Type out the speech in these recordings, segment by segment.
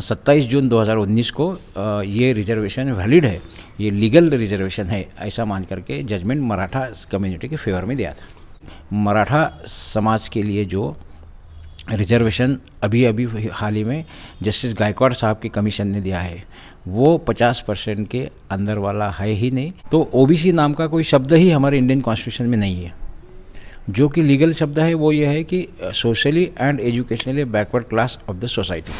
27 जून 2019 को ये reservation valid है, ये लीगल रिजर्वेशन है, ऐसा मान करके जजमेंट मराठा कम्युनिटी के फेवर में दिया था। मराठा समाज के लिए जो रिजर्वेशन अभी हाल ही में जस्टिस गायकवाड़ साहब के कमीशन ने दिया है, वो 50% के अंदर वाला है ही नहीं। तो ओबीसी नाम का कोई शब्द ही हमारे इंडियन कॉन्स्टिट्यूशन में नहीं है। जो कि लीगल शब्द है वो ये है कि socially and educationally backward class of the society.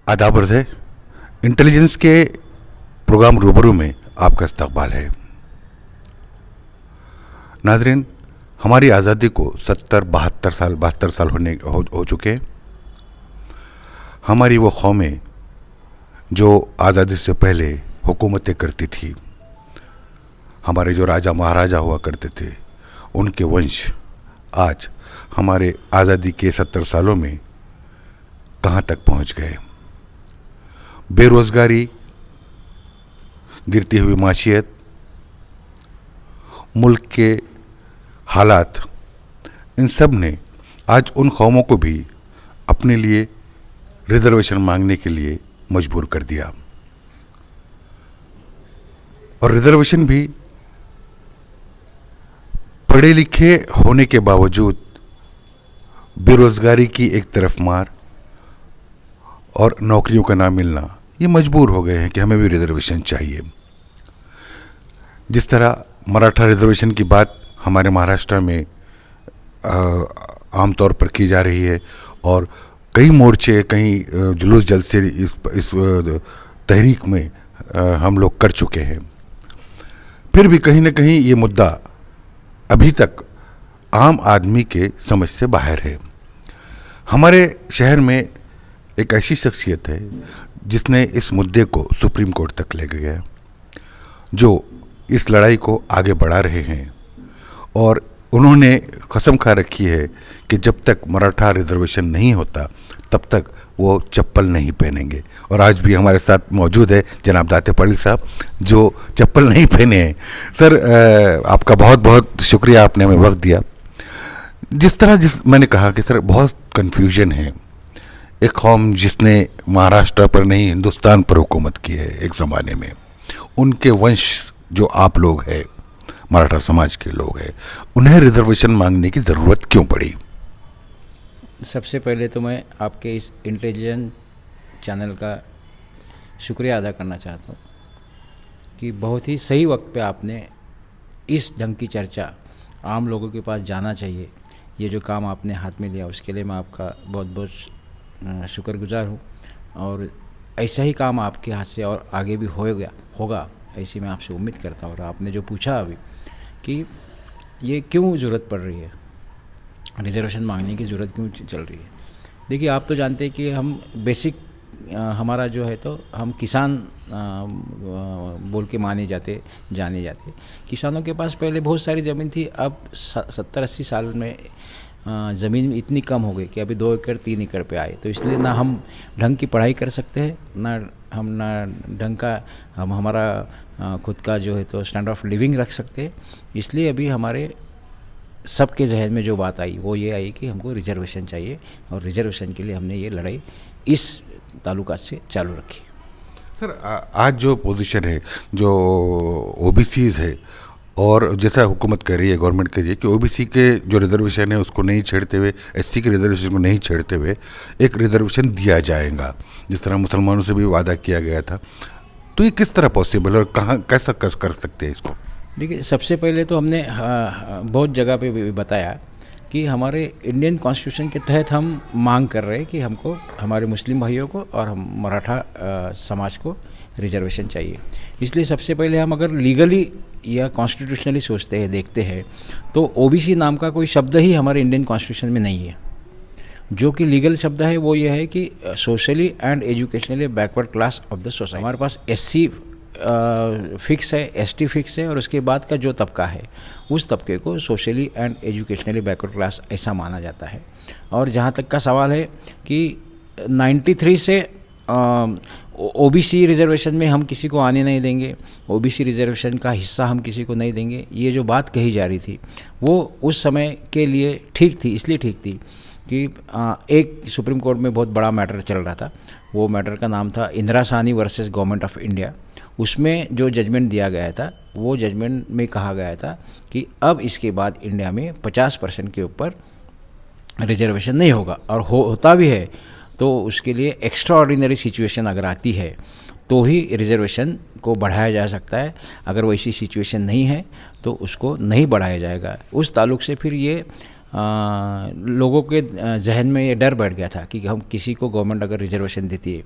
आदाब अर्ज़ है। इंटेलिजेंस के प्रोग्राम रूबरू में आपका इस्तकबाल है। नाज़रीन, हमारी आज़ादी को 72 साल हो चुके हैं। हमारी वो कौमें जो आज़ादी से पहले हुकूमतें करती थी, हमारे जो राजा महाराजा हुआ करते थे, उनके वंश आज हमारे आज़ादी के 70 सालों में कहाँ तक पहुँच गए। बेरोज़गारी, गिरती हुई माशियत, मुल्क के हालात, इन सब ने आज उन कौमों को भी अपने लिए रिजर्वेशन मांगने के लिए मजबूर कर दिया। और रिजर्वेशन भी पढ़े लिखे होने के बावजूद बेरोज़गारी की एक तरफ मार और नौकरियों का ना मिलना, ये मजबूर हो गए हैं कि हमें भी रिजर्वेशन चाहिए। जिस तरह मराठा रिजर्वेशन की बात हमारे महाराष्ट्र में आमतौर पर की जा रही है और कई मोर्चे, कई जुलूस जल्द से इस तहरीक में हम लोग कर चुके हैं। फिर भी कहीं ना कहीं ये मुद्दा अभी तक आम आदमी के समझ से बाहर है। हमारे शहर में एक ऐसी शख्सियत है जिसने इस मुद्दे को सुप्रीम कोर्ट तक ले गया, जो इस लड़ाई को आगे बढ़ा रहे हैं। और उन्होंने कसम खा रखी है कि जब तक मराठा रिजर्वेशन नहीं होता तब तक वो चप्पल नहीं पहनेंगे। और आज भी हमारे साथ मौजूद है जनाब दाते पाटिल साहब, जो चप्पल नहीं पहने हैं। सर, आपका बहुत बहुत शुक्रिया, आपने हमें वक्त दिया। मैंने कहा कि सर बहुत कन्फ्यूजन है। एक कौम जिसने महाराष्ट्र पर नहीं हिंदुस्तान पर हुकूमत की है एक ज़माने में, उनके वंश जो आप लोग हैं, मराठा समाज के लोग हैं, उन्हें रिजर्वेशन मांगने की ज़रूरत क्यों पड़ी? सबसे पहले तो मैं आपके इस इंटेलिजेंट चैनल का शुक्रिया अदा करना चाहता हूँ कि बहुत ही सही वक्त पे आपने इस ढंग की चर्चा आम लोगों के पास जाना चाहिए, ये जो काम आपने हाथ में लिया, उसके लिए मैं आपका बहुत बहुत शुक्रगुजार हूँ। और ऐसा ही काम आपके हाथ से और आगे भी होगा ऐसी मैं आपसे उम्मीद करता हूँ। और आपने जो पूछा अभी कि ये क्यों ज़रूरत पड़ रही है, रिजर्वेशन मांगने की ज़रूरत क्यों चल रही है। देखिए, आप तो जानते हैं कि हम बेसिक हमारा जो है तो हम किसान बोल के जाने जाते। किसानों के पास पहले बहुत सारी ज़मीन थी, अब 70-80 साल में ज़मीन इतनी कम हो गई कि अभी 2 एकड़ 3 एकड़ पे आए। तो इसलिए ना हम ढंग की पढ़ाई कर सकते हैं, ना ढंग का हमारा खुद का जो है तो स्टैंडर्ड ऑफ लिविंग रख सकते हैं। इसलिए अभी हमारे सबके जहन में जो बात आई वो ये आई कि हमको रिजर्वेशन चाहिए, और रिजर्वेशन के लिए हमने ये लड़ाई इस ताल्लुकात से चालू रखी। सर, आज जो पोजीशन है, जो ओबीसीज है, और जैसा हुकूमत कर रही है, गवर्नमेंट कर रही है कि ओबीसी के जो रिजर्वेशन है उसको नहीं छेड़ते हुए, एससी के रिजर्वेशन को नहीं छेड़ते हुए एक रिजर्वेशन दिया जाएगा, जिस तरह मुसलमानों से भी वादा किया गया था। तो ये किस तरह पॉसिबल है और कहाँ कैसा कर सकते हैं इसको? देखिए, सबसे पहले तो हमने बहुत जगह पे भी बताया कि हमारे इंडियन कॉन्स्टिट्यूशन के तहत हम मांग कर रहे हैं कि हमको, हमारे मुस्लिम भाइयों को और हम मराठा समाज को रिजर्वेशन चाहिए। इसलिए सबसे पहले हम अगर लीगली या कॉन्स्टिट्यूशनली सोचते हैं, देखते हैं, तो ओबीसी नाम का कोई शब्द ही हमारे इंडियन कॉन्स्टिट्यूशन में नहीं है। जो कि लीगल शब्द है वो ये है कि socially and educationally backward class of the society. हमारे पास एससी फिक्स है, एसटी फिक्स है, और उसके बाद का जो तबका है उस तबके को socially and educationally backward class ऐसा माना जाता है। और जहाँ तक का सवाल है कि 93 से ओबीसी रिजर्वेशन में हम किसी को आने नहीं देंगे, ओबीसी रिजर्वेशन का हिस्सा हम किसी को नहीं देंगे, ये जो बात कही जा रही थी वो उस समय के लिए ठीक थी। इसलिए ठीक थी कि एक सुप्रीम कोर्ट में बहुत बड़ा मैटर चल रहा था। वो मैटर का नाम था Indira Sahni versus government of India. उसमें जो जजमेंट दिया गया था, वो जजमेंट में कहा गया था कि अब इसके बाद इंडिया में 50% के ऊपर रिजर्वेशन नहीं होगा, और होता भी है तो उसके लिए एक्स्ट्रा ऑर्डिनरी सिचुएशन अगर आती है तो ही रिजर्वेशन को बढ़ाया जा सकता है। अगर वैसी सिचुएशन नहीं है तो उसको नहीं बढ़ाया जाएगा। उस ताल्लुक से फिर ये लोगों के जहन में ये डर बैठ गया था कि हम किसी को गवर्नमेंट अगर रिजर्वेशन देती है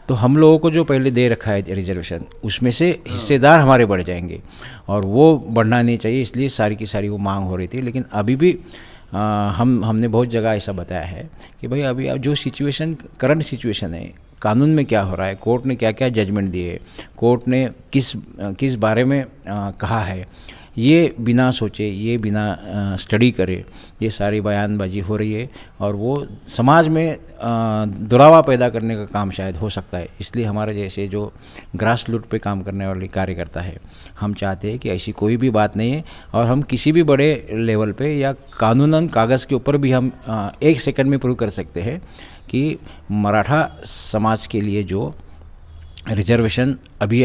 तो हम लोगों को जो पहले दे रखा है रिजर्वेशन, उसमें से हिस्सेदार हमारे बढ़ जाएंगे, और वो बढ़ना नहीं चाहिए। इसलिए सारी की सारी वो मांग हो रही थी। लेकिन अभी भी हमने बहुत जगह ऐसा बताया है कि भाई अभी अब जो सिचुएशन, करंट सिचुएशन है, कानून में क्या हो रहा है, कोर्ट ने क्या क्या जजमेंट दिए, कोर्ट ने किस बारे में कहा है, ये बिना सोचे, ये बिना स्टडी करे ये सारी बयानबाजी हो रही है, और वो समाज में दुरावा पैदा करने का काम शायद हो सकता है। इसलिए हमारे जैसे जो ग्रास रूट पे काम करने वाले कार्यकर्ता है, हम चाहते हैं कि ऐसी कोई भी बात नहीं है, और हम किसी भी बड़े लेवल पे या कानूनन कागज़ के ऊपर भी हम 1 सेकंड में प्रूव कर सकते हैं कि मराठा समाज के लिए जो रिजर्वेशन अभी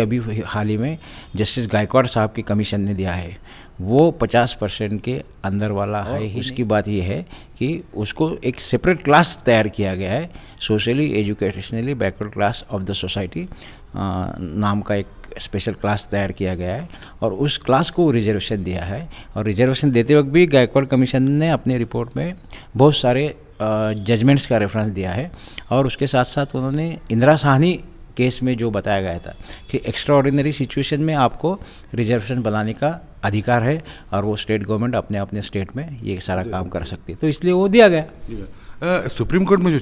हाल ही में जस्टिस गायकवाड़ साहब के कमीशन ने दिया है वो 50% के अंदर वाला है ही। उसकी बात ये है कि उसको एक सेपरेट क्लास तैयार किया गया है, socially educationally backward class of the society नाम का एक स्पेशल क्लास तैयार किया गया है, और उस क्लास को रिजर्वेशन दिया है। और रिजर्वेशन देते वक्त भी गायकवाड़ कमीशन ने अपनी रिपोर्ट में बहुत सारे जजमेंट्स का रेफरेंस दिया है, और उसके साथ साथ उन्होंने इंदिरा साहनी केस में जो बताया गया था कि एक्स्ट्रा ऑर्डिनरी सिचुएशन में आपको रिजर्वेशन बनाने का अधिकार है, और वो स्टेट गवर्नमेंट अपने स्टेट में ये सारा काम कर सकती है, तो इसलिए वो दिया गया। सुप्रीम कोर्ट में जो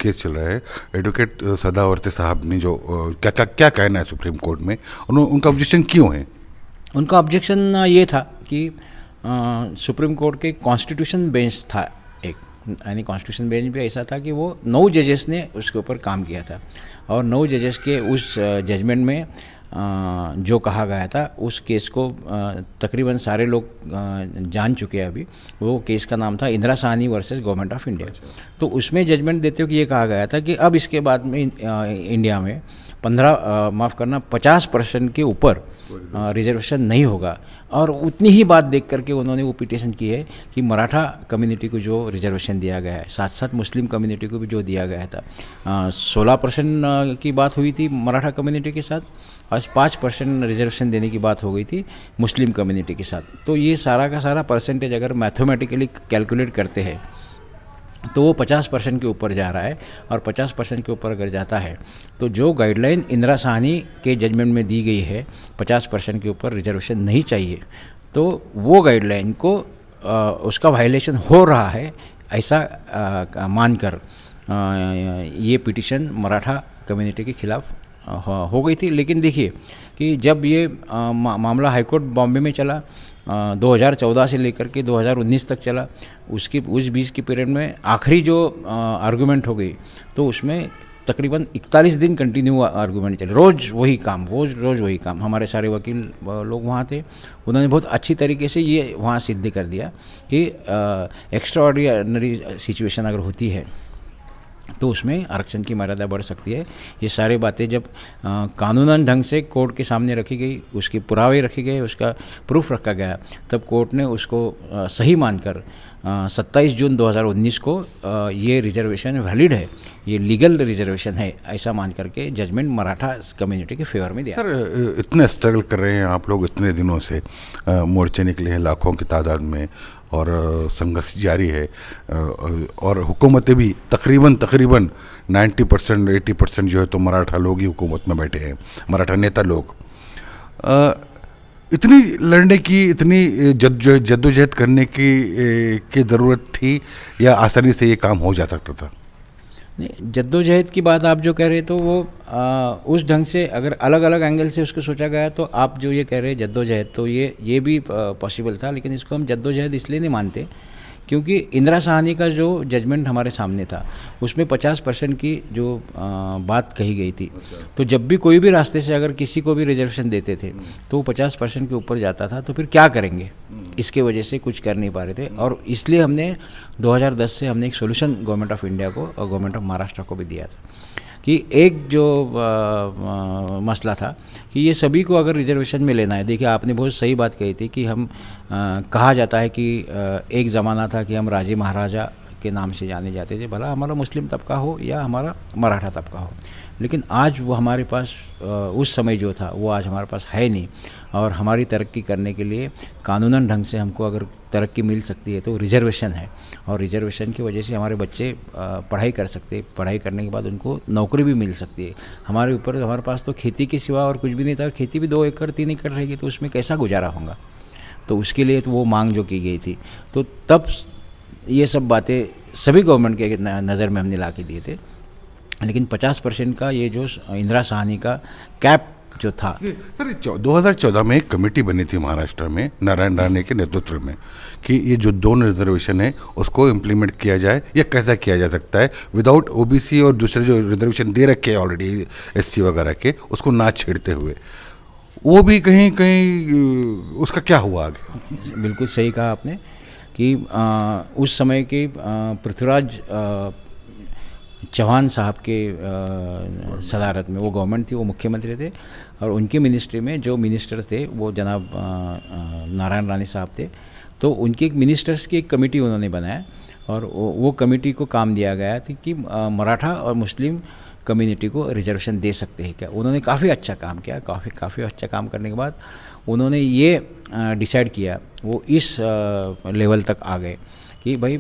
केस चल रहा है, एडवोकेट सदावर्ते साहब ने जो क्या कहना है सुप्रीम कोर्ट में, उनका ऑब्जेक्शन क्यों है? उनका ऑब्जेक्शन ये था कि सुप्रीम कोर्ट के कॉन्स्टिट्यूशन बेंच था एक, यानी कॉन्स्टिट्यूशन बेंच भी ऐसा था कि वो 9 जजेस ने उसके ऊपर काम किया था, और 9 जजेस के उस जजमेंट में जो कहा गया था उस केस को तकरीबन सारे लोग जान चुके हैं अभी। वो केस का नाम था Indira Sahni versus government of India. तो उसमें जजमेंट देते हुए ये कहा गया था कि अब इसके बाद में इंडिया में 50% के ऊपर रिजर्वेशन नहीं होगा। और उतनी ही बात देख करके उन्होंने वो पिटीशन की है कि मराठा कम्युनिटी को जो रिजर्वेशन दिया गया है, साथ साथ मुस्लिम कम्युनिटी को भी जो दिया गया था, 16% की बात हुई थी मराठा कम्युनिटी के साथ, और 5% रिजर्वेशन देने की बात हो गई थी मुस्लिम कम्युनिटी के साथ। तो ये सारा का सारा परसेंटेज अगर मैथमेटिकली कैलकुलेट करते हैं तो वो 50% के ऊपर जा रहा है, और 50% के ऊपर अगर जाता है तो जो गाइडलाइन इंदिरा साहनी के जजमेंट में दी गई है 50% के ऊपर रिजर्वेशन नहीं चाहिए, तो वो गाइडलाइन को उसका वायलेशन हो रहा है ऐसा मानकर ये पिटीशन मराठा कम्युनिटी के खिलाफ हो गई थी। लेकिन देखिए कि जब ये मामला हाईकोर्ट बॉम्बे में चला 2014 से लेकर के 2019 तक चला, उस बीच के पीरियड में आखिरी जो आर्गूमेंट हो गई तो उसमें तकरीबन 41 दिन कंटिन्यू आर्गूमेंट चले, रोज़ वही काम, रोज़ वही काम। हमारे सारे वकील लोग वहाँ थे, उन्होंने बहुत अच्छी तरीके से ये वहाँ सिद्ध कर दिया कि एक्स्ट्रा ऑर्डिनरी सिचुएशन अगर होती है तो उसमें आरक्षण की मर्यादा बढ़ सकती है। ये सारी बातें जब कानूनन ढंग से कोर्ट के सामने रखी गई, उसके पुरावे रखे गए, उसका प्रूफ रखा गया, तब कोर्ट ने उसको सही मानकर 27 जून 2019 को ये रिजर्वेशन वैलिड है, ये लीगल रिजर्वेशन है, ऐसा मान करके जजमेंट मराठा कम्युनिटी के फेवर में दिया। सर, इतने स्ट्रगल कर रहे हैं आप लोग, इतने दिनों से मोर्चे निकले हैं लाखों की तादाद में, और संघर्ष जारी है, और हुकूमतें भी तकरीबन 90% 80% जो है तो मराठा लोग ही हुकूमत में बैठे हैं, मराठा नेता लोग। इतनी लड़ने की, इतनी जद्दोजहद करने की ज़रूरत थी, या आसानी से ये काम हो जा सकता था? नहीं, जद्दोजहद की बात आप जो कह रहे तो वो उस ढंग से अगर अलग अलग एंगल से उसको सोचा गया तो आप जो ये कह रहे हैं जद्दोजहद, तो ये भी पॉसिबल था, लेकिन इसको हम जद्दोजहद इसलिए नहीं मानते क्योंकि इंदिरा साहनी का जो जजमेंट हमारे सामने था उसमें 50% की जो बात कही गई थी। तो जब भी कोई भी रास्ते से अगर किसी को भी रिजर्वेशन देते थे तो वो 50% के ऊपर जाता था, तो फिर क्या करेंगे, इसके वजह से कुछ कर नहीं पा रहे थे। और इसलिए हमने 2010 से हमने एक सोल्यूशन गवर्नमेंट ऑफ इंडिया को और गवर्नमेंट ऑफ महाराष्ट्र को भी दिया था कि एक जो मसला था कि ये सभी को अगर रिजर्वेशन में लेना है। देखिए, आपने बहुत सही बात कही थी कि हम कहा जाता है कि एक ज़माना था कि हम राजे महाराजा के नाम से जाने जाते थे, भला हमारा मुस्लिम तबका हो या हमारा मराठा तबका हो, लेकिन आज वो हमारे पास उस समय जो था वो आज हमारे पास है नहीं। और हमारी तरक्की करने के लिए कानूनन ढंग से हमको अगर तरक्की मिल सकती है तो रिजर्वेशन है, और रिजर्वेशन की वजह से हमारे बच्चे पढ़ाई कर सकते हैं, पढ़ाई करने के बाद उनको नौकरी भी मिल सकती है। हमारे पास तो खेती के सिवा और कुछ भी नहीं था, खेती भी 2 एकड़ 3 एकड़ रहेगी तो उसमें कैसा गुजारा होगा। तो उसके लिए तो वो मांग जो की गई थी, तो तब ये सब बातें सभी गवर्नमेंट के नज़र में हमने ला के दिए थे। लेकिन 50% का ये जो इंदिरा साहनी का कैप जो था। सर, 2014 में एक कमेटी बनी थी महाराष्ट्र में नारायण राणे के नेतृत्व में कि ये जो 2 रिजर्वेशन है उसको इम्प्लीमेंट किया जाए या कैसा किया जा सकता है विदाउट ओबीसी और दूसरे जो रिजर्वेशन दे रखे हैं ऑलरेडी एससी वगैरह के, उसको ना छेड़ते हुए। वो भी कहीं कहीं उसका क्या हुआ आगे? बिल्कुल सही कहा आपने कि उस समय के पृथ्वीराज चौहान साहब के सदारत में वो गवर्नमेंट थी, वो मुख्यमंत्री थे, और उनके मिनिस्ट्री में जो मिनिस्टर थे वो जनाब नारायण राणे साहब थे। तो उनकी एक मिनिस्टर्स की एक कमेटी उन्होंने बनाया, और वो कमेटी को काम दिया गया था कि मराठा और मुस्लिम कम्युनिटी को रिजर्वेशन दे सकते हैं क्या। उन्होंने काफ़ी अच्छा काम किया। काफ़ी अच्छा काम करने के बाद उन्होंने ये डिसाइड किया, वो इस लेवल तक आ गए कि भाई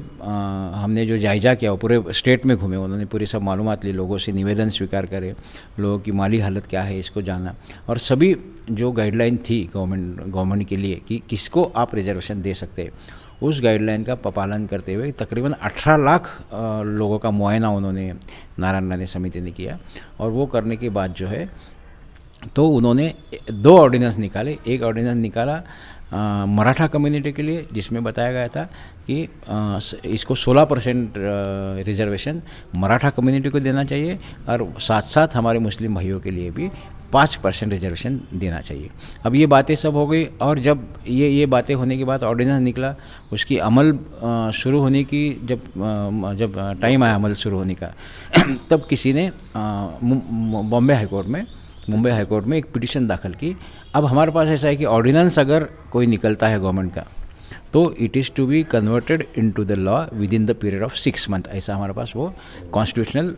हमने जो जायज़ा किया वो पूरे स्टेट में घूमे, उन्होंने पूरी सब मालूमात ली, लोगों से निवेदन स्वीकार करे, लोगों की माली हालत क्या है इसको जाना, और सभी जो गाइडलाइन थी गवर्नमेंट के लिए कि किसको आप रिजर्वेशन दे सकते हैं, उस गाइडलाइन का पालन करते हुए तकरीबन 18 लाख लोगों का मुआयना उन्होंने नारायण राणे समिति ने किया। और वो करने के बाद जो है तो उन्होंने 2 ऑर्डिनेंस निकाले। एक ऑर्डिनेंस निकाला मराठा कम्युनिटी के लिए, जिसमें बताया गया था कि इसको 16% रिजर्वेशन मराठा कम्युनिटी को देना चाहिए, और साथ साथ हमारे मुस्लिम भाइयों के लिए भी 5% रिजर्वेशन देना चाहिए। अब ये बातें सब हो गई, और जब ये बातें होने के बाद ऑर्डिनेंस निकला, उसकी अमल शुरू होने की जब टाइम आया अमल शुरू होने का तब किसी ने मुंबई हाईकोर्ट में एक पिटीशन दाखिल की। अब हमारे पास ऐसा है कि ऑर्डिनेंस अगर कोई निकलता है गवर्नमेंट का तो it is to be converted into the law within the period of 6 month. ऐसा हमारे पास वो कॉन्स्टिट्यूशनल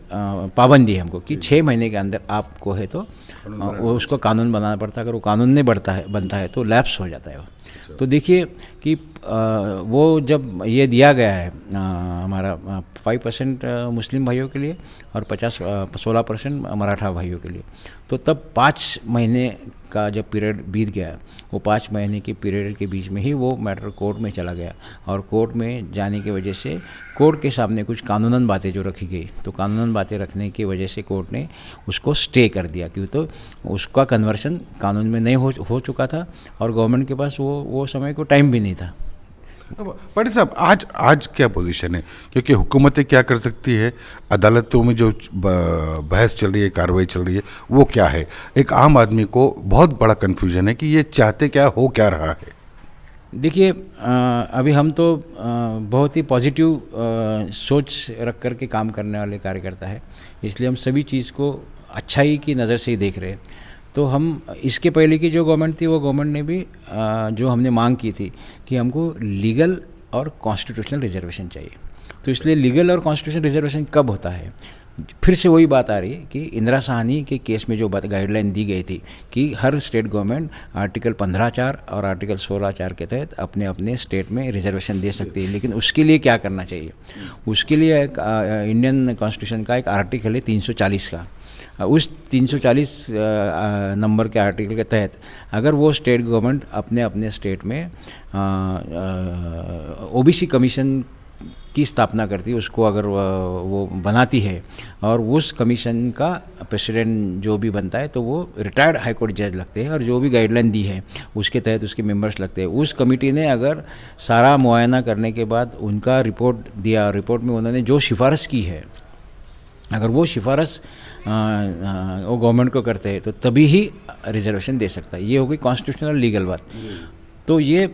पाबंदी है हमको कि 6 महीने के अंदर आपको है तो वो उसको कानून बनाना पड़ता है। अगर वो कानून नहीं बनता है तो लैप्स हो जाता है वो। तो देखिए कि वो जब ये दिया गया है हमारा 5% मुस्लिम भाइयों के लिए और 16% मराठा भाइयों के लिए, तो तब 5 महीने का जब पीरियड बीत गया, वो 5 महीने के पीरियड के बीच में ही वो मैटर कोर्ट में चला गया, और कोर्ट में जाने की वजह से कोर्ट के सामने कुछ कानूनन बातें जो रखी गई, तो कानूनन बातें रखने की वजह से कोर्ट ने उसको स्टे कर दिया, क्यों तो उसका कन्वर्शन कानून में नहीं हो चुका था, और गवर्नमेंट के पास वो समय को टाइम भी नहीं था। पाटिल साहब, आज क्या पोजीशन है? क्योंकि हुकूमतें क्या कर सकती है, अदालतों में जो बहस चल रही है, कार्रवाई चल रही है, वो क्या है? एक आम आदमी को बहुत बड़ा कन्फ्यूजन है कि ये चाहते क्या रहा है। देखिए, अभी हम तो बहुत ही पॉजिटिव सोच रख कर के काम करने वाले कार्यकर्ता है, इसलिए हम सभी चीज़ को अच्छाई की नज़र से ही देख रहे हैं। तो हम इसके पहले की जो गवर्नमेंट थी वो गवर्नमेंट ने भी जो हमने मांग की थी कि हमको लीगल और कॉन्स्टिट्यूशनल रिजर्वेशन चाहिए, तो इसलिए लीगल और कॉन्स्टिट्यूशनल रिजर्वेशन कब होता है, फिर से वही बात आ रही है कि इंदिरा साहनी के केस में जो बात गाइडलाइन दी गई थी कि हर स्टेट गवर्नमेंट आर्टिकल 15(4) और आर्टिकल 16(4) के तहत अपने अपने स्टेट में रिजर्वेशन दे सकती है, लेकिन उसके लिए क्या करना चाहिए, उसके लिए एक इंडियन कॉन्स्टिट्यूशन का एक आर्टिकल है 340 का। उस 340 नंबर के आर्टिकल के तहत अगर वो स्टेट गवर्नमेंट अपने स्टेट में ओबीसी कमीशन की स्थापना करती है, उसको अगर वो बनाती है और उस कमीशन का प्रेसिडेंट जो भी बनता है तो वो रिटायर्ड हाई कोर्ट जज लगते हैं और जो भी गाइडलाइन दी है उसके तहत उसके मेंबर्स लगते हैं। उस कमेटी ने अगर सारा मुआयना करने के बाद उनका रिपोर्ट दिया, रिपोर्ट में उन्होंने जो सिफारिश की है, अगर वो सिफारिश वो गवर्नमेंट को करते हैं तो तभी ही रिजर्वेशन दे सकता है। ये हो गई कॉन्स्टिट्यूशनल लीगल बात। तो ये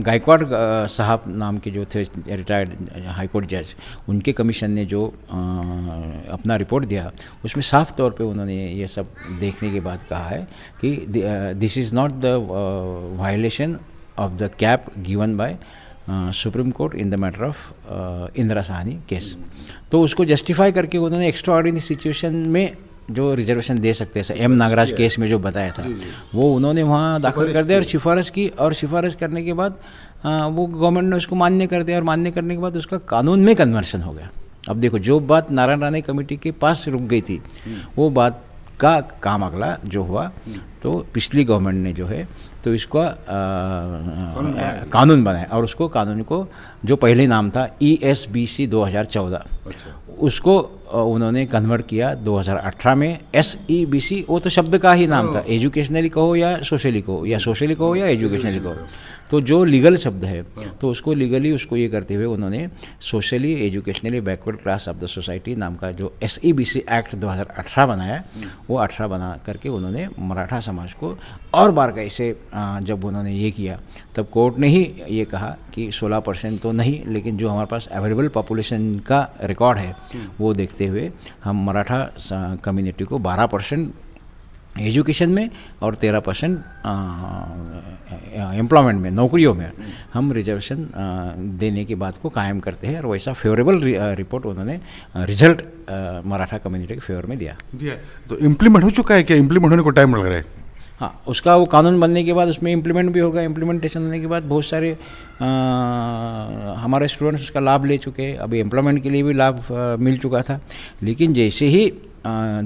गायकवाड़ साहब नाम के जो थे रिटायर्ड हाई कोर्ट जज, उनके कमीशन ने जो अपना रिपोर्ट दिया उसमें साफ तौर पे उन्होंने ये सब देखने के बाद कहा है कि this is not the violation of the cap given by supreme court in the matter of Indira Sahni case. तो उसको जस्टिफाई करके उन्होंने एक्स्ट्रा ऑर्डिनरी सिचुएशन में जो रिजर्वेशन दे सकते हैं, एम नागराज केस में जो बताया था वो उन्होंने वहाँ दाखिल कर दिया और सिफारिश की, और सिफारिश करने के बाद वो गवर्नमेंट ने उसको मान्य कर दिया और मान्य करने के बाद उसका कानून में कन्वर्शन हो गया। अब देखो, जो बात नारायण राणे कमेटी के पास रुक गई थी वो बात का काम अगला जो हुआ तो पिछली गवर्नमेंट ने जो है तो इसका कानून बनाया और उसको कानून को जो पहले नाम था ESBC 2014 उसको उन्होंने कन्वर्ट किया 2018 में SEBC। वो तो शब्द का ही नाम था, एजुकेशनली कहो या सोशली कहो, या सोशली कहो या एजुकेशनली कहो, तो जो लीगल शब्द है तो उसको लीगली उसको ये करते हुए उन्होंने socially educationally backward class of the society नाम का जो SEBC एक्ट 2018 बनाया, वो 18 बना करके उन्होंने मराठा समाज को और बार कैसे जब उन्होंने ये किया तब कोर्ट ने ही ये कहा कि 16% तो नहीं, लेकिन जो हमारे पास अवेलेबल पॉपुलेशन का रिकॉर्ड है वो देखते हुए हम मराठा कम्युनिटी को 12% एजुकेशन में और 13% एम्प्लॉयमेंट में, नौकरियों में हम रिजर्वेशन देने की बात को कायम करते हैं। और वैसा फेवरेबल रिपोर्ट उन्होंने रिजल्ट मराठा कम्युनिटी के फेवर में दिया। तो इम्प्लीमेंट हो चुका है क्या? इम्प्लीमेंट होने को टाइम लग रहा है? हाँ, उसका वो कानून बनने के बाद उसमें इम्प्लीमेंट भी होगा। इम्प्लीमेंटेशन होने के बाद बहुत सारे हमारे स्टूडेंट्स उसका लाभ ले चुके हैं। अभी एम्प्लॉयमेंट के लिए भी लाभ मिल चुका था, लेकिन जैसे ही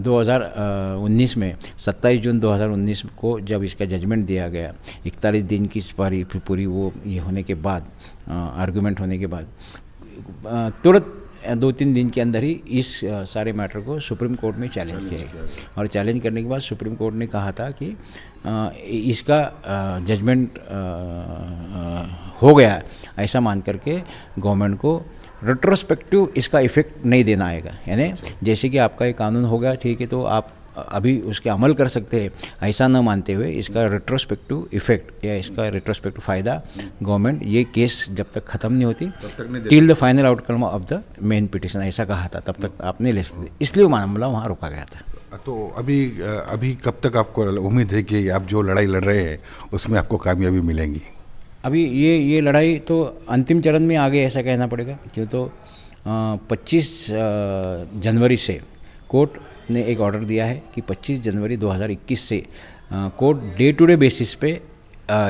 2019 में 27 जून 2019 को जब इसका जजमेंट दिया गया, 41 दिन की पूरी वो ये होने के बाद, आर्गूमेंट होने के बाद, तुरंत 2-3 दिन के अंदर ही इस सारे मैटर को सुप्रीम कोर्ट में चैलेंज किया गया। और चैलेंज करने के बाद सुप्रीम कोर्ट ने कहा था कि इसका जजमेंट हो गया ऐसा मान करके गवर्नमेंट को रेट्रोस्पेक्टिव इसका इफ़ेक्ट नहीं देना आएगा। यानी जैसे कि आपका एक कानून हो गया, ठीक है, तो आप अभी उसके अमल कर सकते हैं, ऐसा न मानते हुए इसका रेट्रोस्पेक्टिव इफेक्ट या इसका रेट्रोस्पेक्टिव फ़ायदा गवर्नमेंट ये केस जब तक ख़त्म नहीं होती till the final outcome of the main petition, ऐसा कहा था, तब तक आप नहीं ले सकते, इसलिए मामला वहाँ रोका गया था। तो अभी कब तक आपको उम्मीद है कि आप जो लड़ाई लड़ रहे हैं उसमें आपको कामयाबी मिलेंगी? अभी ये लड़ाई तो अंतिम चरण में आ गई ऐसा कहना पड़ेगा, क्यों तो 25 जनवरी से कोर्ट ने एक ऑर्डर दिया है कि 25 जनवरी 2021 से court day to day basis पे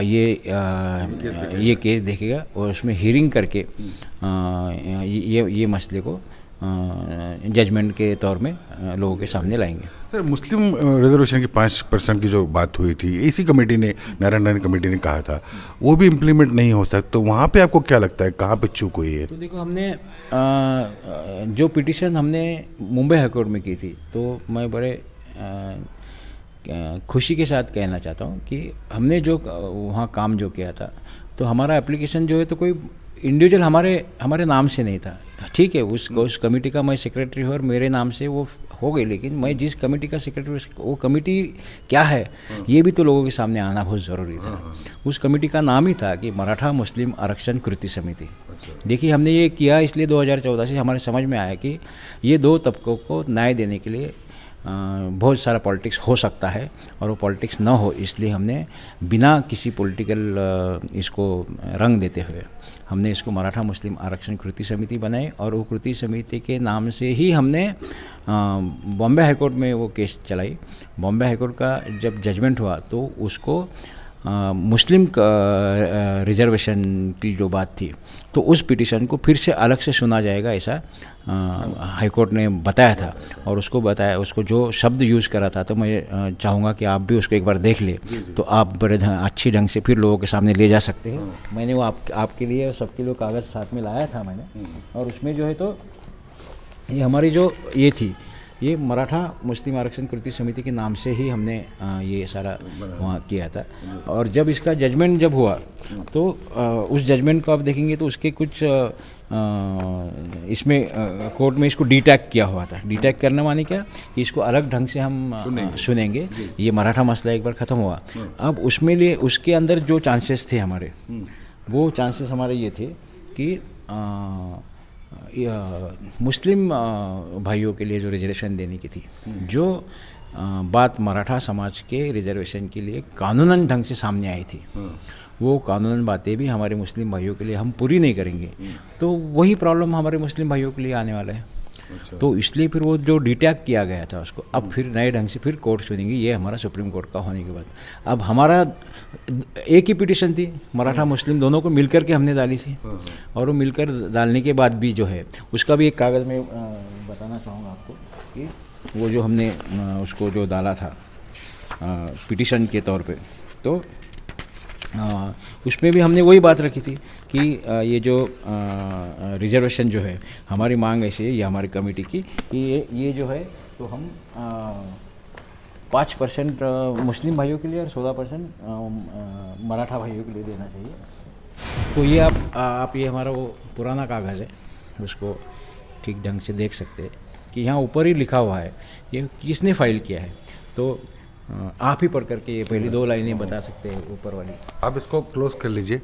ये केस देखेगा और उसमें हियरिंग करके ये मसले को जजमेंट के तौर में लोगों के सामने लाएंगे। सर, मुस्लिम रिजर्वेशन की 5% की जो बात हुई थी, इसी कमेटी ने, नारायण राणे कमेटी ने कहा था वो भी इम्प्लीमेंट नहीं हो सकता, तो वहाँ पे आपको क्या लगता है कहाँ पे चूक हुई है? तो देखो, हमने जो पिटिशन हमने मुंबई हाई कोर्ट में की थी, तो मैं बड़े खुशी के साथ कहना चाहता हूँ कि हमने जो वहाँ काम जो किया था, तो हमारा एप्लीकेशन जो है तो कोई इंडिविजुअल हमारे नाम से नहीं था, ठीक है, उस कमेटी का मैं सेक्रेटरी हूँ और मेरे नाम से वो हो गई, लेकिन मैं जिस कमेटी का सेक्रेटरी, वो कमेटी क्या है ये भी तो लोगों के सामने आना बहुत ज़रूरी था। उस कमेटी का नाम ही था कि मराठा मुस्लिम आरक्षण कृति समिति। देखिए, हमने ये किया इसलिए 2014 से हमारे समझ में आया कि ये दो तबकों को न्याय देने के लिए बहुत सारा पॉलिटिक्स हो सकता है और वो पॉलिटिक्स ना हो, इसलिए हमने बिना किसी पॉलिटिकल इसको रंग देते हुए हमने इसको मराठा मुस्लिम आरक्षण कृति समिति बनाई और वो कृति समिति के नाम से ही हमने बॉम्बे हाईकोर्ट में वो केस चलाई। बॉम्बे हाईकोर्ट का जब जजमेंट हुआ तो उसको मुस्लिम रिजर्वेशन की जो बात थी, तो उस पिटीशन को फिर से अलग से सुना जाएगा, ऐसा हाई कोर्ट ने बताया था। और उसको जो शब्द यूज़ करा था, तो मैं चाहूँगा कि आप भी उसको एक बार देख ले, तो आप बड़े अच्छी ढंग से फिर लोगों के सामने ले जा सकते हैं। मैंने वो आपके लिए और सबके लिए कागज़ साथ में लाया था मैंने, और उसमें जो है तो ये हमारी जो ये थी, ये मराठा मुस्लिम आरक्षण कृति समिति के नाम से ही हमने ये सारा वहाँ किया था। और जब इसका जजमेंट जब हुआ, तो उस जजमेंट को आप देखेंगे तो उसके कुछ इसमें कोर्ट में इसको डीटैग किया हुआ था। डीटैग करना माने क्या, कि इसको अलग ढंग से हम सुनेंगे। ये मराठा मसला एक बार ख़त्म हुआ, अब उसके अंदर जो चांसेस थे हमारे, वो चांसेस हमारे ये थे कि मुस्लिम भाइयों के लिए जो रिजर्वेशन देने की थी, जो बात मराठा समाज के रिजर्वेशन के लिए कानूनन ढंग से सामने आई थी, वो कानूनन बातें भी हमारे मुस्लिम भाइयों के लिए हम पूरी नहीं करेंगे, तो वही प्रॉब्लम हमारे मुस्लिम भाइयों के लिए आने वाला है। तो इसलिए फिर वो जो डिटैग किया गया था उसको अब फिर नए ढंग से फिर कोर्ट सुनेंगे। ये हमारा सुप्रीम कोर्ट का होने के बाद अब हमारा एक ही पिटीशन थी, मराठा मुस्लिम दोनों को मिलकर के हमने डाली थी, और वो मिलकर डालने के बाद भी जो है उसका भी एक कागज़ में बताना चाहूँगा आपको कि वो जो हमने उसको जो डाला था पिटीशन के तौर पे, तो उसमें भी हमने वही बात रखी थी कि ये जो रिजर्वेशन जो है, हमारी मांग ऐसी है, ये हमारी कमेटी की कि ये जो है तो हम 5% मुस्लिम भाइयों के लिए और 16% मराठा भाइयों के लिए देना चाहिए। तो ये आप ये हमारा वो पुराना कागज़ है, उसको ठीक ढंग से देख सकते हैं कि यहाँ ऊपर ही लिखा हुआ है ये किसने फाइल किया है। तो आप ही पढ़ करके ये पहली 2 लाइनें बता सकते हैं ऊपर वाली। आप इसको क्लोज कर लीजिए।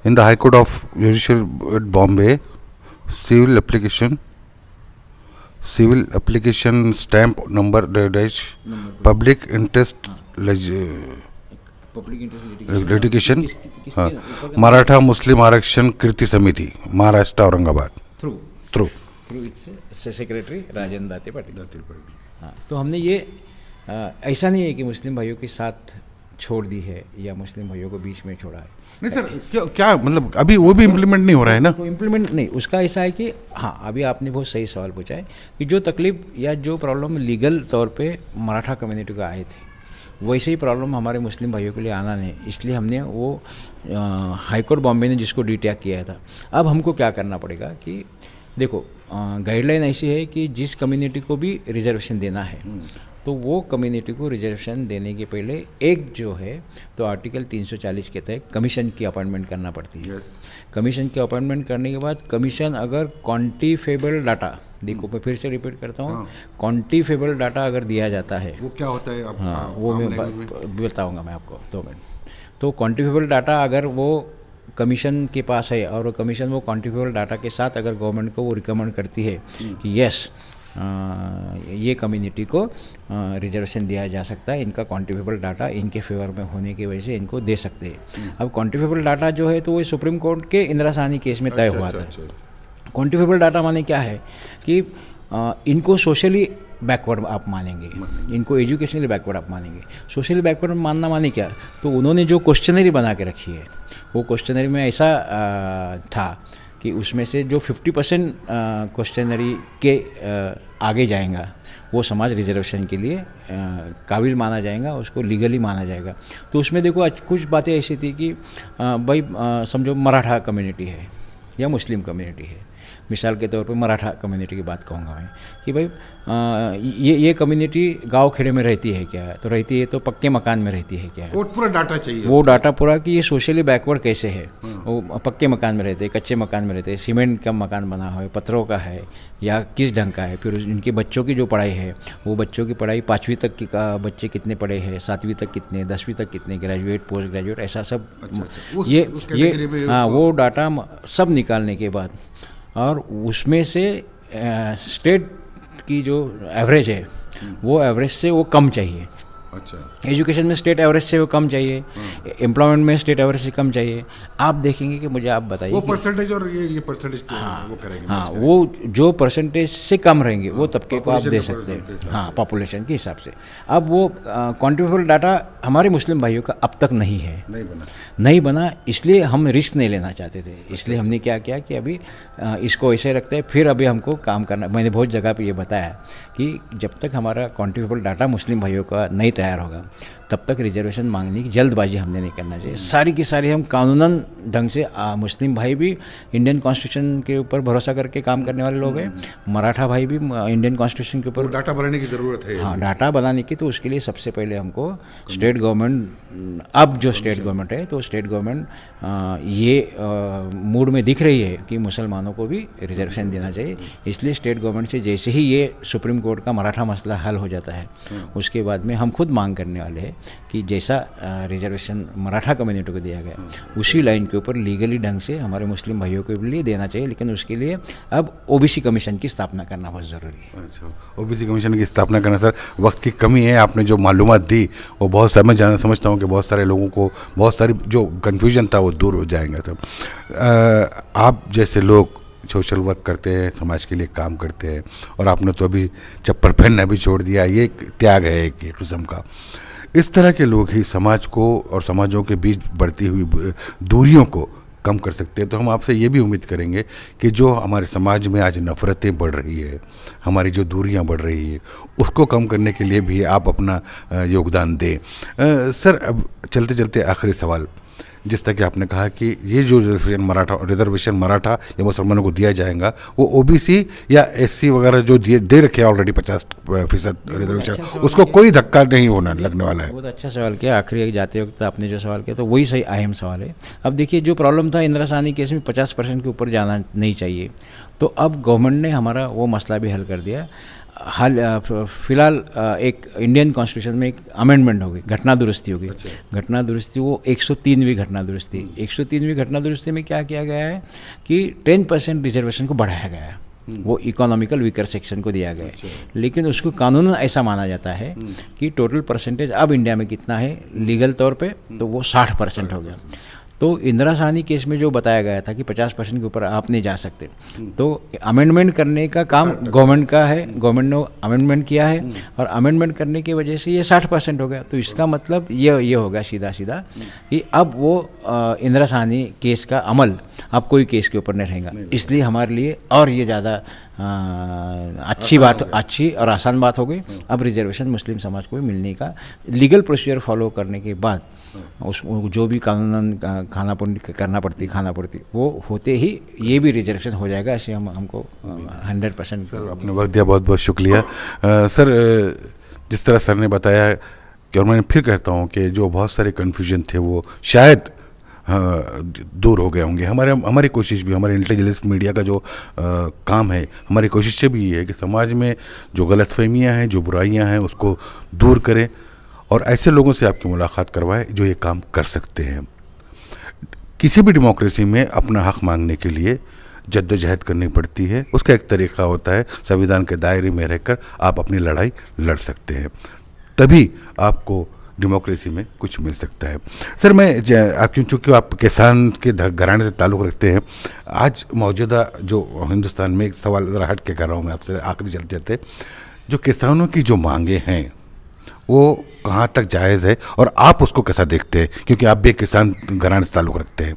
In the high court of judicial at Bombay, civil application stamp number dash public interest litigation Maratha Muslim आरक्षण कृति समिति, Maharashtra, Aurangabad, through its secretary Rajendra Date Patil. हाँ, तो हमने ये ऐसा नहीं है कि मुस्लिम भाइयों के साथ छोड़ दी है या मुस्लिम भाइयों को बीच में छोड़ा है। नहीं सर, क्या मतलब अभी वो भी इम्प्लीमेंट नहीं हो रहा है ना? तो इम्प्लीमेंट नहीं, उसका ऐसा है कि हाँ, अभी आपने बहुत सही सवाल पूछा है कि जो तकलीफ या जो प्रॉब्लम लीगल तौर पे मराठा कम्युनिटी को आए थे, वैसे ही प्रॉब्लम हमारे मुस्लिम भाइयों के लिए आना नहीं, इसलिए हमने वो हाई कोर्ट बॉम्बे ने जिसको डीटैग किया था। अब हमको क्या करना पड़ेगा कि देखो, गाइडलाइन ऐसी है कि जिस कम्युनिटी को भी रिजर्वेशन देना है, तो वो कम्युनिटी को रिजर्वेशन देने के पहले एक जो है तो आर्टिकल 340 के तहत कमीशन की अपॉइंटमेंट करना पड़ती है। कमीशन की अपॉइंटमेंट करने के बाद कमीशन अगर क्वांटिफेबल डाटा, देखो मैं फिर से रिपीट करता हूँ, क्वांटिफेबल डाटा अगर दिया जाता है, वो क्या होता है? हाँ, वो मैं बताऊँगा मैं आपको 2 मिनट। तो क्वांटिफेबल डाटा अगर वो कमीशन के पास है और कमीशन वो क्वांटिफेबल डाटा के साथ अगर गवर्नमेंट को वो रिकमेंड करती है कि यस ये कम्युनिटी को रिजर्वेशन दिया जा सकता है, इनका क्वांटिफेबल डाटा इनके फेवर में होने की वजह से इनको दे सकते हैं। अब क्वांटिफेबल डाटा जो है तो वो सुप्रीम कोर्ट के इंदिरा साहनी केस में तय हुआ था। क्वांटिफेबल डाटा माने क्या है कि इनको सोशली बैकवर्ड आप मानेंगे, इनको एजुकेशनली बैकवर्ड आप मानेंगे। सोशली बैकवर्ड मानना माने क्या, तो उन्होंने जो क्वेश्चनरी बना के रखी है, वो क्वेश्चनरी में ऐसा था कि उसमें से जो 50% क्वेश्चनरी के आगे जाएगा वो समाज रिजर्वेशन के लिए काबिल माना जाएगा, उसको लीगली माना जाएगा। तो उसमें देखो कुछ बातें ऐसी थी कि भाई समझो मराठा कम्युनिटी है या मुस्लिम कम्युनिटी है, मिसाल के तौर पे मराठा कम्युनिटी की बात कहूँगा मैं कि भाई ये कम्युनिटी गांव खेड़े में रहती है क्या, तो रहती है तो पक्के मकान में रहती है क्या, वो पूरा डाटा चाहिए, वो डाटा पूरा कि ये सोशली बैकवर्ड कैसे है। वो पक्के मकान में रहते हैं, कच्चे मकान में रहते हैं, सीमेंट का मकान बना हुआ है, पत्थरों का है या किस ढंग का है। फिर उनके बच्चों की जो पढ़ाई है, वो बच्चों की पढ़ाई 5वीं तक की का बच्चे कितने पढ़े हैं, 7वीं तक कितने, 10वीं तक कितने, ग्रेजुएट, पोस्ट ग्रेजुएट, ऐसा सब। ये हाँ, वो डाटा सब निकालने के बाद और उसमें से स्टेट की जो एवरेज है वो एवरेज से वो कम चाहिए, अच्छा, एजुकेशन में स्टेट एवरेज से वो कम चाहिए, एम्प्लॉयमेंट में स्टेट एवरेज से कम चाहिए। आप देखेंगे कि मुझे आप बताइए वो कि परसेंटेज और ये परसेंटेज वो करेंगे, हाँ, मैच वो जो परसेंटेज से कम रहेंगे वो तबके को आप population दे के सकते हिसाब हैं, से। हाँ, पॉपुलेशन के हिसाब से। अब वो क्वान्टिफिकेबल डाटा हमारे मुस्लिम भाइयों का अब तक नहीं है, नहीं बना, इसलिए हम रिस्क नहीं लेना चाहते थे। इसलिए हमने क्या किया कि अभी इसको ऐसे रखते हैं, फिर अभी हमको काम करना। मैंने बहुत जगह पे ये बताया कि जब तक हमारा क्वान्टिफिकेबल डाटा मुस्लिम भाइयों का नहीं तैयार होगा तब तक रिजर्वेशन मांगने की जल्दबाजी हमने नहीं करना चाहिए। सारी की सारी हम कानूनन ढंग से मुस्लिम भाई भी इंडियन कॉन्स्टिट्यूशन के ऊपर भरोसा करके काम करने वाले लोग हैं, मराठा भाई भी इंडियन कॉन्स्टिट्यूशन के ऊपर डाटा बनाने की ज़रूरत है। हाँ, डाटा बनाने की, तो उसके लिए सबसे पहले हमको स्टेट गवर्नमेंट, अब जो स्टेट गवर्नमेंट है, तो स्टेट गवर्नमेंट ये मूड में दिख रही है कि मुसलमानों को भी रिजर्वेशन देना चाहिए। इसलिए स्टेट गवर्नमेंट से जैसे ही ये सुप्रीम कोर्ट का मराठा मसला हल हो जाता है उसके बाद में हम खुद मांग करने वाले हैं कि जैसा रिजर्वेशन मराठा कम्युनिटी को दिया गया उसी लाइन के ऊपर लीगली ढंग से हमारे मुस्लिम भाइयों के लिए देना चाहिए। लेकिन उसके लिए अब ओबीसी कमीशन की स्थापना करना बहुत ज़रूरी है। अच्छा, ओबीसी कमीशन की स्थापना करना। सर, वक्त की कमी है, आपने जो मालूमात दी वो बहुत समझता हूँ कि बहुत सारे लोगों को बहुत सारी जो कन्फ्यूजन था वो दूर हो जाएगा। तब आप जैसे लोग सोशल वर्क करते हैं, समाज के लिए काम करते हैं, और आपने तो अभी चप्पल पहनना भी छोड़ दिया, ये एक त्याग है एक किस्म का। इस तरह के लोग ही समाज को और समाजों के बीच बढ़ती हुई दूरियों को कम कर सकते हैं। तो हम आपसे ये भी उम्मीद करेंगे कि जो हमारे समाज में आज नफ़रतें बढ़ रही है, हमारी जो दूरियां बढ़ रही है, उसको कम करने के लिए भी आप अपना योगदान दें। सर, अब चलते चलते आखिरी सवाल, जिस तरह कि आपने कहा कि ये जो रिजर्वेशन मराठा या मुसलमानों को दिया जाएगा वो ओबीसी या एससी वगैरह जो दे रखे ऑलरेडी 50% रिजर्वेशन, उसको कोई धक्का नहीं होना लगने वाला है। बहुत अच्छा सवाल किया। आखिरी जाते वक्त आपने जो सवाल किया तो वही सही अहम सवाल है। अब देखिए, जो प्रॉब्लम था इंदिरा साहनी केस में 50% के ऊपर जाना नहीं चाहिए, तो अब गवर्नमेंट ने हमारा वो मसला भी हल कर दिया। फिलहाल एक इंडियन कॉन्स्टिट्यूशन में एक अमेंडमेंट हो गई, घटना दुरुस्ती हो गई। घटना दुरुस्ती वो 103वीं घटना दुरुस्ती। 103वीं घटना दुरुस्ती में क्या किया गया है कि 10% रिजर्वेशन को बढ़ाया गया है, वो इकोनॉमिकल वीकर सेक्शन को दिया गया है। लेकिन उसको कानूनन ऐसा माना जाता है कि टोटल परसेंटेज अब इंडिया में कितना है लीगल तौर पे, तो वो 60% हो गया। तो इंदिरा साहनी केस में जो बताया गया था कि 50% के ऊपर आप नहीं जा सकते, तो अमेंडमेंट करने का काम गवर्नमेंट का है, गवर्नमेंट ने अमेंडमेंट किया है और अमेंडमेंट करने की वजह से ये 60% हो गया। तो इसका मतलब ये होगा सीधा सीधा कि अब वो इंदिरा साहनी केस का अमल अब कोई केस के ऊपर नहीं रहेगा। इसलिए हमारे लिए और ये ज़्यादा अच्छी और आसान बात हो गई। अब रिजर्वेशन मुस्लिम समाज को भी मिलने का लीगल प्रोसीजर फॉलो करने के बाद उस जो भी कानूनन खाना पड़ती वो होते ही ये भी रिजर्वेशन हो जाएगा। ऐसे हमको 100%। सर, आपने वक्त दिया, बहुत बहुत शुक्रिया। सर, जिस तरह सर ने बताया कि, और मैं फिर कहता हूँ कि जो बहुत सारे कन्फ्यूजन थे वो शायद दूर हो गए होंगे। हमारी कोशिश भी, हमारे इंटेलिजेंस मीडिया का जो काम है, हमारी कोशिश भी ये है कि समाज में जो गलतफहमियां हैं, जो बुराइयां हैं, उसको दूर करें और ऐसे लोगों से आपकी मुलाकात करवाएं जो ये काम कर सकते हैं। किसी भी डेमोक्रेसी में अपना हक मांगने के लिए जद्दोजहद करनी पड़ती है। उसका एक तरीका होता है, संविधान के दायरे में रहकर आप अपनी लड़ाई लड़ सकते हैं, तभी आपको डेमोक्रेसी में कुछ मिल सकता है। सर, मैं चूँकि आप किसान के घराने से ताल्लुक़ रखते हैं, आज मौजूदा जो हिंदुस्तान में, एक सवाल ज़रा हट के कर रहा हूँ मैं आपसे, आखिरी चलते चलते, जो किसानों की जो मांगे हैं वो कहाँ तक जायज़ है और आप उसको कैसा देखते हैं, क्योंकि आप भी किसान घराने से ताल्लुक़ रखते हैं?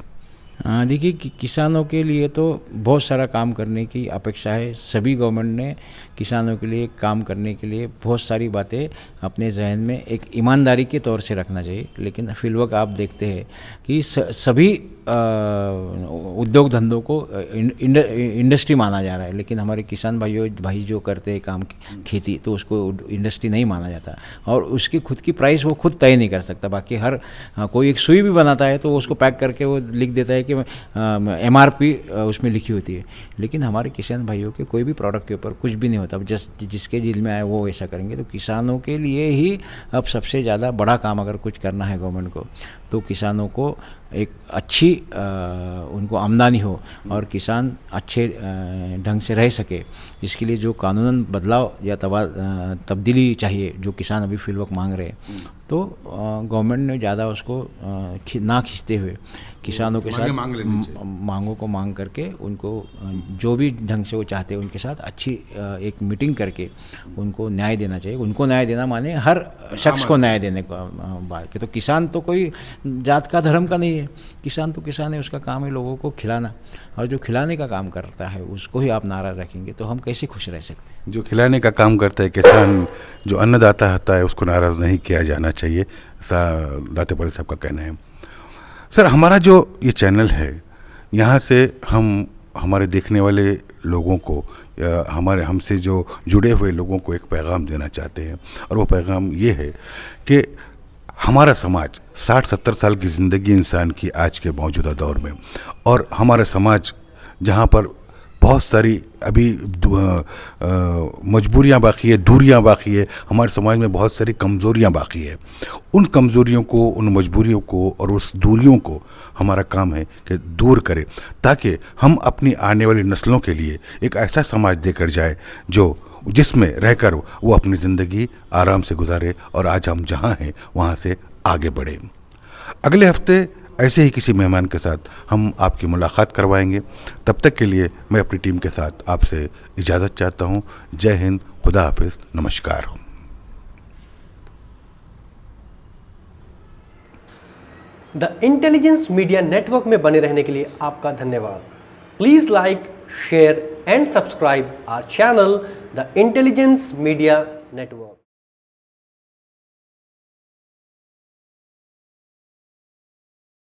देखिए, किसानों के लिए तो बहुत सारा काम करने की अपेक्षा है। सभी गवर्नमेंट ने किसानों के लिए काम करने के लिए बहुत सारी बातें अपने जहन में एक ईमानदारी के तौर से रखना चाहिए। लेकिन फिलवक्त आप देखते हैं कि सभी उद्योग धंधों को इंडस्ट्री माना जा रहा है, लेकिन हमारे किसान भाई जो करते हैं काम खेती, तो उसको इंडस्ट्री नहीं माना जाता और उसकी खुद की प्राइस वो खुद तय नहीं कर सकता। बाकी कोई एक सुई भी बनाता है तो उसको पैक करके वो लिख देता है कि MRP उसमें लिखी होती है, लेकिन हमारे किसान भाइयों के कोई भी प्रोडक्ट के ऊपर कुछ भी नहीं होता। जिसके दिल में आए वो ऐसा करेंगे। तो किसानों के लिए ही अब सबसे ज़्यादा बड़ा काम अगर कुछ करना है गवर्नमेंट को, तो किसानों को एक अच्छी उनको आमदनी हो और किसान अच्छे ढंग से रह सके, इसके लिए जो कानूनन बदलाव या तब्दीली चाहिए जो किसान अभी फिल वक्त मांग रहे हैं, तो गवर्नमेंट ने ज़्यादा उसको ना खींचते हुए किसानों के साथ मांगों को मांग करके उनको जो भी ढंग से वो चाहते हैं उनके साथ अच्छी एक मीटिंग करके उनको न्याय देना चाहिए। उनको न्याय देना माने हर शख्स को न्याय देने को बात के, तो किसान तो कोई जात का धर्म का नहीं है, किसान तो किसान है, उसका काम है लोगों को खिलाना, और जो खिलाने का काम करता है उसको ही आप नाराज रखेंगे तो हम कैसे खुश रह सकते हैं। जो खिलाने का काम करता है किसान, जो अन्नदाता होता है, उसको नाराज़ नहीं किया जाना चाहिए, ऐसा दाते पड़े साहब का कहना है। सर, हमारा जो ये चैनल है, यहाँ से हम हमारे देखने वाले लोगों को या हमारे हमसे जो जुड़े हुए लोगों को एक पैगाम देना चाहते हैं, और वो पैगाम ये है कि हमारा समाज 60-70 साल की ज़िंदगी इंसान की आज के मौजूदा दौर में, और हमारा समाज जहाँ पर बहुत सारी अभी मजबूरियाँ बाकी है, दूरियाँ बाकी है, हमारे समाज में बहुत सारी कमज़ोरियाँ बाकी है। उन कमज़ोरियों को, उन मजबूरियों को और उस दूरियों को हमारा काम है कि दूर करें, ताकि हम अपनी आने वाली नस्लों के लिए एक ऐसा समाज देकर जाए जो जिसमें रहकर वो अपनी ज़िंदगी आराम से गुजारे और आज हम जहाँ हैं वहाँ से आगे बढ़ें। अगले हफ्ते ऐसे ही किसी मेहमान के साथ हम आपकी मुलाकात करवाएंगे। तब तक के लिए मैं अपनी टीम के साथ आपसे इजाज़त चाहता हूँ। जय हिंद, खुदा हाफिज़, नमस्कार। द इंटेलिजेंस मीडिया नेटवर्क में बने रहने के लिए आपका धन्यवाद। Please like, share and subscribe our channel the intelligence media network.